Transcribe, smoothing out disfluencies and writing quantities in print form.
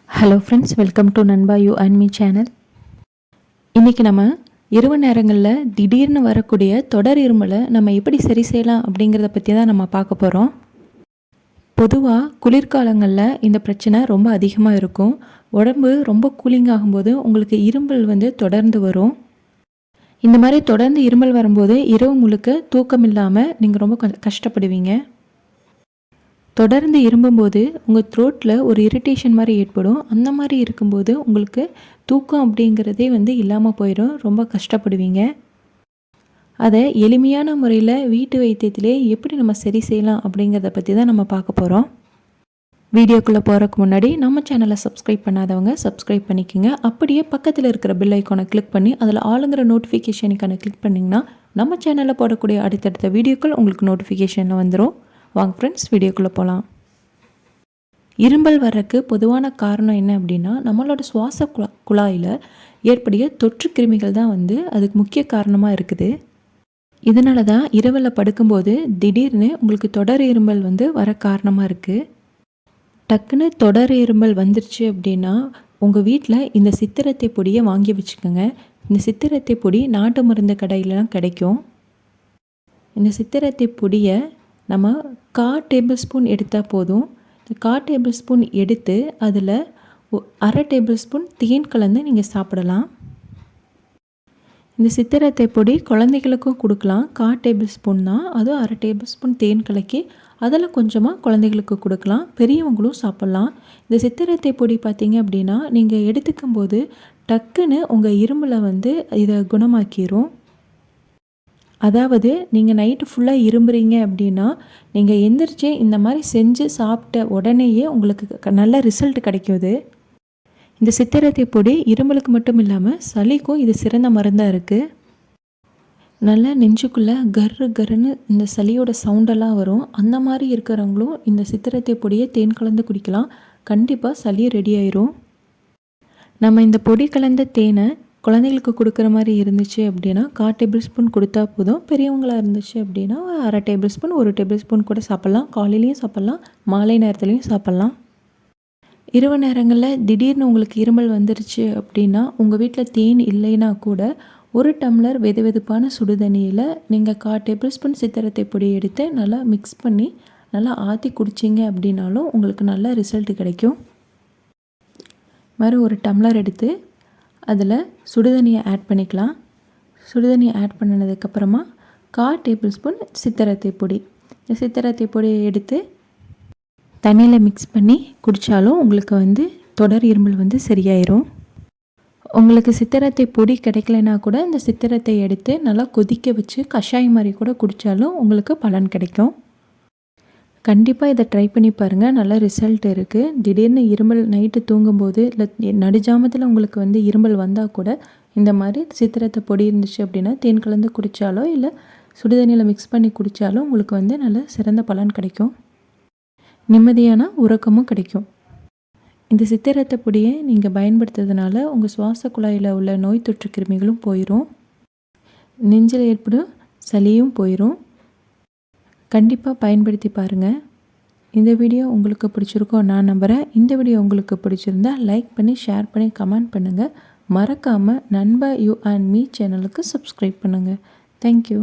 Hello friends, welcome to நண்பா you and me channel. இன்றைக்கி நம்ம இரவு நேரங்களில் திடீர்னு வரக்கூடிய தொடர் இருமலை நம்ம எப்படி சரி செய்யலாம் அப்படிங்கிறத பற்றி தான் நம்ம பார்க்க போகிறோம். பொதுவாக குளிர்காலங்களில் இந்த பிரச்சனை ரொம்ப அதிகமாக இருக்கும். உடம்பு ரொம்ப கூலிங் ஆகும்போது உங்களுக்கு இருமல் தொடர்ந்து வரும். இந்த மாதிரி தொடர்ந்து இருமல் வரும்போது இரவு முழுக்க தூக்கம் இல்லாமல் நீங்கள் ரொம்ப கஷ்டப்படுவீங்க. தொடர்ந்து இரும்பும்போது உங்கள் த்ரோட்டில் ஒரு இரிட்டேஷன் மாதிரி ஏற்படும். அந்த மாதிரி இருக்கும்போது உங்களுக்கு தூக்கம் அப்படிங்கிறதே இல்லாமல் போயிடும். ரொம்ப கஷ்டப்படுவீங்க. அதை எளிமையான முறையில் வீட்டு வைத்தியத்திலே எப்படி நம்ம சரி செய்யலாம் அப்படிங்கிறத பற்றி தான் நம்ம பார்க்க போகிறோம். வீடியோக்குள்ளே போகிறதுக்கு முன்னாடி நம்ம சேனலை சப்ஸ்கிரைப் பண்ணாதவங்க சப்ஸ்கிரைப் பண்ணிக்கோங்க. அப்படியே பக்கத்தில் இருக்கிற பெல் ஐக்கானை கிளிக் பண்ணி அதில் ஆளுங்கிற நோட்டிஃபிகேஷனுக்கான கிளிக் பண்ணிங்கன்னா நம்ம சேனலில் போடக்கூடிய அடுத்தடுத்த வீடியோக்கள் உங்களுக்கு நோட்டிஃபிகேஷனில் வந்துடும். வாங்க ஃப்ரெண்ட்ஸ், வீடியோக்குள்ளே போகலாம். இருமல் வர்றதுக்கு பொதுவான காரணம் என்ன அப்படின்னா, நம்மளோட சுவாச குழாயில் ஏற்படைய தொற்று கிருமிகள் தான் அதுக்கு முக்கிய காரணமாக இருக்குது. இதனால தான் இரவில் படுக்கும்போது திடீர்னு உங்களுக்கு தொடர் இருமல் வர காரணமாக இருக்குது. டக்குன்னு தொடர் இருமல் வந்துருச்சு அப்படின்னா உங்கள் வீட்டில் இந்த சித்திரத்தை பொடியை வாங்கி வச்சுக்கோங்க. இந்த சித்திரத்தை பொடி நாட்டு மருந்து கடையிலலாம் கிடைக்கும். இந்த சித்திரத்தை பொடியை நம்ம 1/4 டேபிள் ஸ்பூன் எடுத்தால் போதும். இந்த 1/4 டேபிள் ஸ்பூன் எடுத்து அதில் 1/2 டேபிள் ஸ்பூன் தேன் கலந்து நீங்கள் சாப்பிடலாம். இந்த சித்திரத்தை பொடி குழந்தைகளுக்கும் கொடுக்கலாம். 1/4 டேபிள் ஸ்பூன் தான், அதுவும் 1/2 டேபிள் ஸ்பூன் தேன் கலக்கி அதில் கொஞ்சமாக குழந்தைகளுக்கு கொடுக்கலாம். பெரியவங்களும் சாப்பிட்லாம். இந்த சித்திரத்தை பொடி பார்த்திங்க அப்படின்னா நீங்கள் எடுத்துக்கும்போது டக்குன்னு உங்கள் இருமலை இதை குணமாக்கிடும். அதாவது நீங்கள் நைட்டு ஃபுல்லாக இரும்புறீங்க அப்படின்னா நீங்கள் எந்திரிச்சு இந்த மாதிரி செஞ்சு சாப்பிட்ட உடனேயே உங்களுக்கு நல்ல ரிசல்ட் கிடைக்குது. இந்த சித்திரத்தை பொடி இருமலுக்கு மட்டும் இல்லாமல் சளிக்கும் இது சிறந்த மருந்தாக இருக்குது. நல்லா நெஞ்சுக்குள்ளே கர்ரு கருன்னு இந்த சளியோட சவுண்டெல்லாம் வரும். அந்த மாதிரி இருக்கிறவங்களும் இந்த சித்திரத்தை பொடியை தேன் கலந்து குடிக்கலாம். கண்டிப்பாக சளி ரெடி ஆயிரும். நம்ம இந்த பொடி கலந்த தேனை குழந்தைகளுக்கு கொடுக்குற மாதிரி இருந்துச்சு அப்படின்னா 1/4 டேபிள் ஸ்பூன் கொடுத்தா போதும். பெரியவங்களாக இருந்துச்சு அப்படின்னா 1/2 டேபிள் ஸ்பூன் 1 டேபிள் ஸ்பூன் கூட சாப்பிட்லாம். காலையிலையும் சாப்பிட்லாம், மாலை நேரத்துலையும் சாப்பிட்லாம். இரவு நேரங்களில் திடீர்னு உங்களுக்கு இருமல் வந்துருச்சு அப்படின்னா உங்கள் வீட்டில் தேன் இல்லைன்னா கூட 1 டம்ளர் வெது வெதுப்பான சுடுதண்ணியில் நீங்கள் 1/4 டேபிள் ஸ்பூன் சித்திரத்தை பொடி எடுத்து நல்லா மிக்ஸ் பண்ணி நல்லா ஆற்றி குடிச்சிங்க அப்படின்னாலும் உங்களுக்கு நல்ல ரிசல்ட் கிடைக்கும். மாதிரி 1 டம்ளர் எடுத்து அதில் சுடுதண்ணியை ஆட் பண்ணிக்கலாம். சுடுதண்ணியை ஆட் பண்ணினதுக்கப்புறமா 1/4 டேபிள் ஸ்பூன் சித்திரத்தை பொடி, இந்த சித்திரத்தை பொடியை எடுத்து தண்ணியில் மிக்ஸ் பண்ணி குடித்தாலும் உங்களுக்கு தொடர் இருமல் சரியாயிரும். உங்களுக்கு சித்திரத்தை பொடி கிடைக்கலனா கூட இந்த சித்திரத்தை எடுத்து நல்லா கொதிக்க வச்சு கஷாயம் மாதிரி கூட குடித்தாலும் உங்களுக்கு பலன் கிடைக்கும். கண்டிப்பாக இதை ட்ரை பண்ணி பாருங்கள். நல்ல ரிசல்ட் இருக்குது. திடீர்னு இருமல் நைட்டு தூங்கும்போது இல்லை நடுஜாமத்தில் உங்களுக்கு இருமல் வந்தால் கூட இந்த மாதிரி சித்திரத்தை பொடி இருந்துச்சு அப்படின்னா தேன் கலந்து குடித்தாலோ இல்லை சுடுதண்ணியில் மிக்ஸ் பண்ணி குடித்தாலும் உங்களுக்கு நல்ல சிறந்த பலன் கிடைக்கும். நிம்மதியான உறக்கமும் கிடைக்கும். இந்த சித்திரத்தை பொடியை நீங்கள் பயன்படுத்துறதுனால உங்கள் சுவாச குழாயில் உள்ள நோய் தொற்று கிருமிகளும் போயிடும். நெஞ்சில் ஏற்படும் சளியும் போயிடும். கண்டிப்பாக பயன்படுத்தி பாருங்கள். இந்த வீடியோ உங்களுக்கு பிடிச்சிருக்கோம் நான் நம்புகிறேன். இந்த வீடியோ உங்களுக்கு பிடிச்சிருந்தால் லைக் பண்ணி ஷேர் பண்ணி கமெண்ட் பண்ணுங்கள். மறக்காமல் நண்பா யூ அண்ட் மீ சேனலுக்கு சப்ஸ்கிரைப் பண்ணுங்கள். தேங்க்யூ.